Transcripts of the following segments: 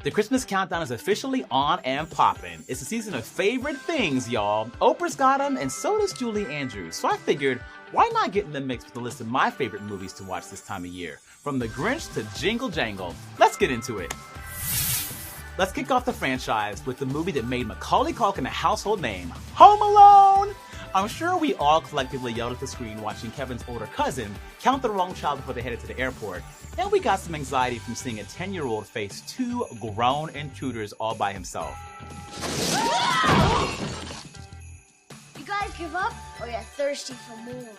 The Christmas countdown is officially on and poppin'. It's the season of favorite things, y'all. Oprah's got them, and so does Julie Andrews. So I figured, why not get in the mix with a list of my favorite movies to watch this time of year? From The Grinch to Jingle Jangle. Let's get into it. Let's kick off the franchise with the movie that made Macaulay Culkin a household name, Home Alone! I'm sure we all collectively yelled at the screen watching Kevin's older cousin count the wrong child before they headed to the airport. And we got some anxiety from seeing a 10-year-old face two grown intruders all by himself. You guys give up, or you're thirsty for more?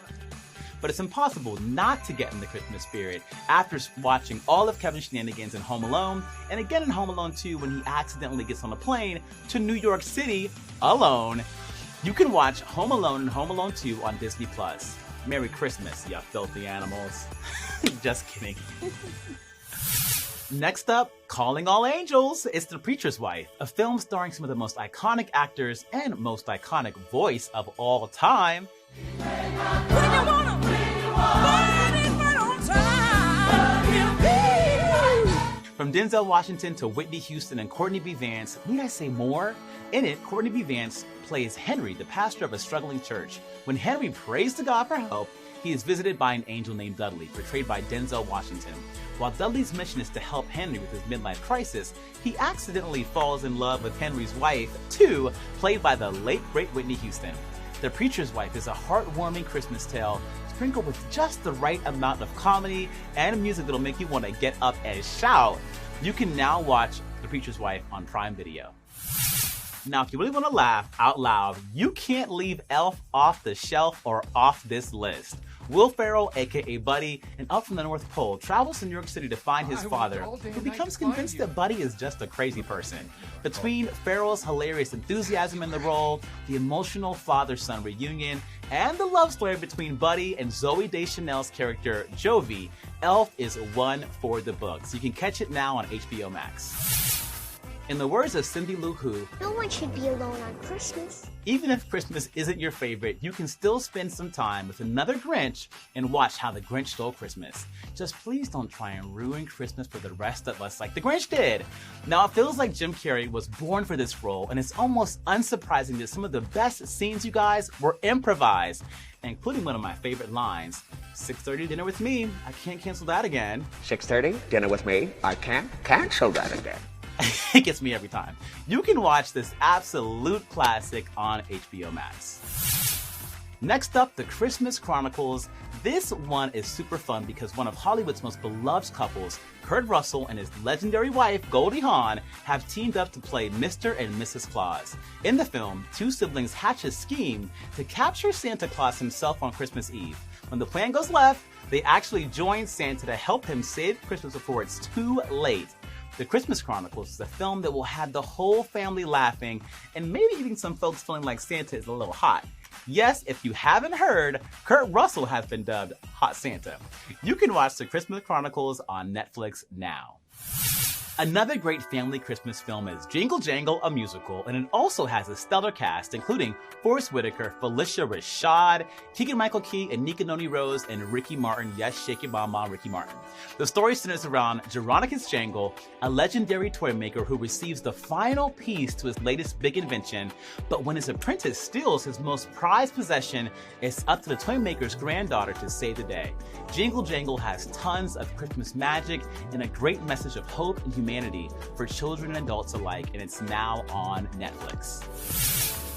But it's impossible not to get in the Christmas spirit after watching all of Kevin's shenanigans in Home Alone, and again in Home Alone 2 when he accidentally gets on a plane to New York City alone. You can watch Home Alone and Home Alone 2 on Disney+. Merry Christmas, you filthy animals. Just kidding. Next up, Calling All Angels. It's The Preacher's Wife, a film starring some of the most iconic actors and most iconic voice of all time. From Denzel Washington to Whitney Houston and Courtney B. Vance, need I say more? In it, Courtney B. Vance plays Henry, the pastor of a struggling church. When Henry prays to God for help, he is visited by an angel named Dudley, portrayed by Denzel Washington. While Dudley's mission is to help Henry with his midlife crisis, he accidentally falls in love with Henry's wife, too, played by the late great Whitney Houston. The Preacher's Wife is a heartwarming Christmas tale sprinkled with just the right amount of comedy and music that'll make you want to get up and shout. You can now watch The Preacher's Wife on Prime Video. Now, if you really want to laugh out loud, you can't leave Elf off the shelf or off this list. Will Ferrell, aka Buddy, an elf from the North Pole, travels to New York City to find his father, who becomes convinced that Buddy is just a crazy person. Between Ferrell's hilarious enthusiasm in the role, the emotional father-son reunion, and the love story between Buddy and Zooey Deschanel's character, Jovi, Elf is one for the books. You can catch it now on HBO Max. In the words of Cindy Lou Who, No one should be alone on Christmas. even if Christmas isn't your favorite, you can still spend some time with another Grinch and watch How the Grinch Stole Christmas. Just please don't try and ruin Christmas for the rest of us like the Grinch did. Now, it feels like Jim Carrey was born for this role, and it's almost unsurprising that some of the best scenes, you guys, were improvised, including one of my favorite lines, 6:30 dinner with me, I can't cancel that again. 6:30, dinner with me. I can't cancel that again. It gets me every time. You can watch this absolute classic on HBO Max. Next up, The Christmas Chronicles. This one is super fun because one of Hollywood's most beloved couples, Kurt Russell and his legendary wife, Goldie Hawn, have teamed up to play Mr. and Mrs. Claus. In the film, two siblings hatch a scheme to capture Santa Claus himself on Christmas Eve. When the plan goes left, they actually join Santa to help him save Christmas before it's too late. The Christmas Chronicles is a film that will have the whole family laughing and maybe even some folks feeling like Santa is a little hot. Yes, if you haven't heard, Kurt Russell has been dubbed Hot Santa. You can watch The Christmas Chronicles on Netflix now. Another great family Christmas film is Jingle Jangle, a musical, and it also has a stellar cast, including Forrest Whitaker, Felicia Rashad, Keegan-Michael Key, and Nika Noni Rose, and Ricky Martin. Yes, shake your mama, Ricky Martin. The story centers around Geronicus Jangle, a legendary toy maker who receives the final piece to his latest big invention, but when his apprentice steals his most prized possession, it's up to the toy maker's granddaughter to save the day. Jingle Jangle has tons of Christmas magic and a great message of hope and humanity for children and adults alike, and it's now on Netflix.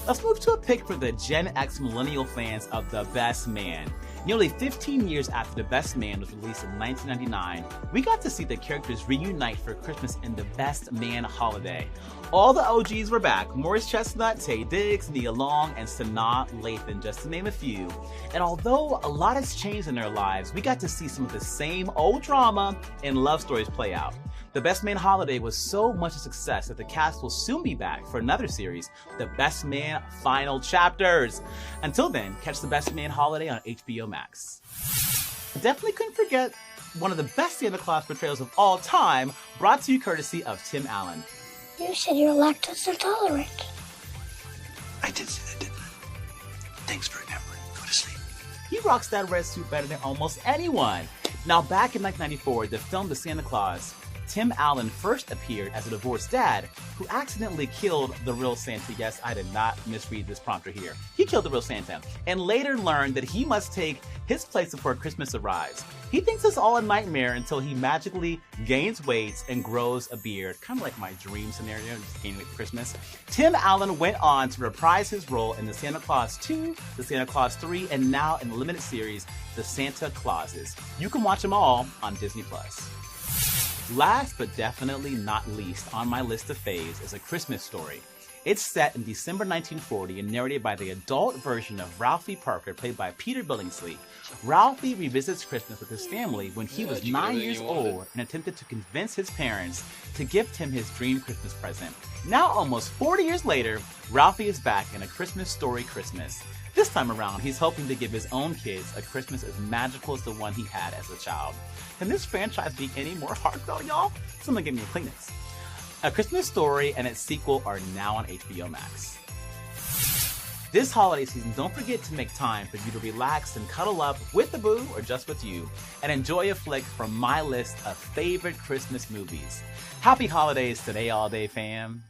Let's move to a pick for the Gen X millennial fans of The Best Man. Nearly 15 years after The Best Man was released in 1999, we got to see the characters reunite for Christmas in The Best Man holiday. All the OGs were back: Morris Chestnut, Taye Diggs, Nia Long, and Sanaa Lathan, just to name a few. And although a lot has changed in their lives, we got to see some of the same old drama and love stories play out. The Best Man holiday was so much a success that the cast will soon be back for another series, The Best Man Final Chapters. Until then, catch The Best Man holiday on HBO Max. Definitely couldn't forget one of the best Santa Claus portrayals of all time, brought to you courtesy of Tim Allen. You said you're lactose intolerant. I did say that, didn't I? Thanks for remembering. Go to sleep. He rocks that red suit better than almost anyone. Now, back in 1994, the film The Santa Claus Tim Allen first appeared as a divorced dad who accidentally killed the real Santa. Yes, I did not misread this prompter here. He killed the real Santa and later learned that he must take his place before Christmas arrives. He thinks it's all a nightmare until he magically gains weight and grows a beard. Kind of like my dream scenario, just gaining weight for Christmas. Tim Allen went on to reprise his role in the Santa Claus 2, the Santa Claus 3, and now in the limited series, the Santa Clauses. You can watch them all on Disney+. Last but definitely not least on my list of faves is A Christmas Story. It's set in December 1940 and narrated by the adult version of Ralphie Parker, played by Peter Billingsley. Ralphie revisits Christmas with his family when he was 9 years old and attempted to convince his parents to gift him his dream Christmas present. Now, almost 40 years later, Ralphie is back in A Christmas Story Christmas. This time around, he's hoping to give his own kids a Christmas as magical as the one he had as a child. Can this franchise be any more heartfelt, y'all? Someone give me a Kleenex. A Christmas Story and its sequel are now on HBO Max. This holiday season, don't forget to make time for you to relax and cuddle up with the boo or just with you and enjoy a flick from my list of favorite Christmas movies. Happy holidays today, all day fam.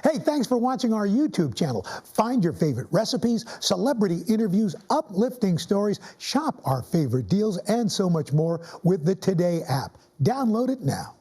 Hey, thanks for watching our YouTube channel. Find your favorite recipes, celebrity interviews, uplifting stories, shop our favorite deals, and so much more with the Today app. Download it now.